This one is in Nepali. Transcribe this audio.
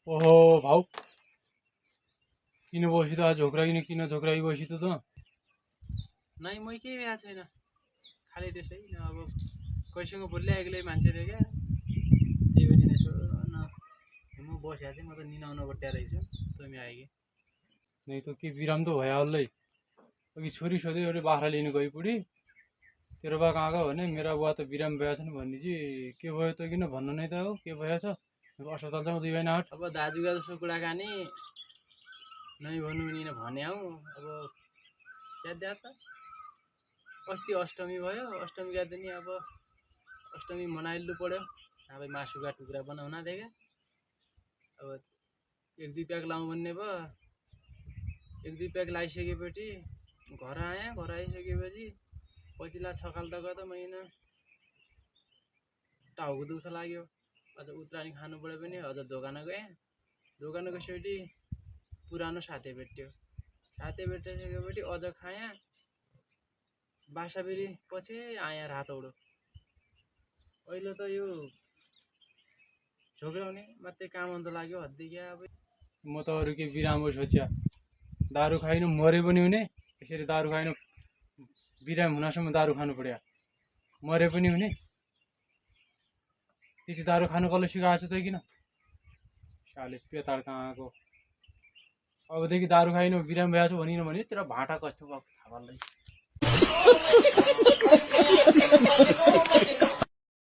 ओहो भाउ किन बसी त आज झोक्राइने किन झोक्राइ बसी त नै मै केही भ्या छैन खालि त्यसै न अब कैसँग बोल्दै एक्लै मान्छे थियो क्या त्यही पनि यसो न म बस्या चाहिँ म त निनाउन बट्या रहेछु तमी आयो कि नै त के बिराम त भइहाल्दै अघि छोरी सोध्यो एउटा बाख्रा लिनु गइपुडी तेरो बा कहाँ गयो भने मेरा बुवा त बिराम भएछ नि भन्ने चाहिँ के भयो त किन भन्नु नै त हो के भएछ अस्पताल जाउँ दुई महिना हट अब दाजुगा जस्तो कुराकानी नै भन्नु नि भने हौ अब क्या त अस्ति अष्टमी भयो अष्टमीका दिन अब अष्टमी मनाइल्नु पर्यो अब मासुका टुक्रा बनाउन दिएका अब एक दुई प्याक लाउँ भन्ने भयो एक दुई प्याक लाइसकेपछि घर आएँ घर आइसकेपछि पछिल्ला छकाल्दाको त महिना टाउको दुख्न लाग्यो अझ उत्रानी खानु पऱ्यो भने अझ दोकान गएँ दोकान गएपछि पुरानो साथी भेट्यो साथी भेटिसकेपछि अझ खाएँ बासाबेरी पछि आएँ रातौडो अहिले त यो झोक्राउने मात्रै काम अन्त लाग्यो हद्दी क्या अब म त अरू के बिराम भयो सोच्या दारू खाइन मरे पनि हुने यसरी दारू खाइन बिराम हुनसम्म दारू खानु पर्यो मरे पनि हुने त्यति दारू खानु कसले सिकाएको छ त किन साले पेताड कहाँको अबदेखि दारू खाइन बिराम भएछ भनिन भने तेरो भाँटा कस्तो भएको थाहा पाल्दै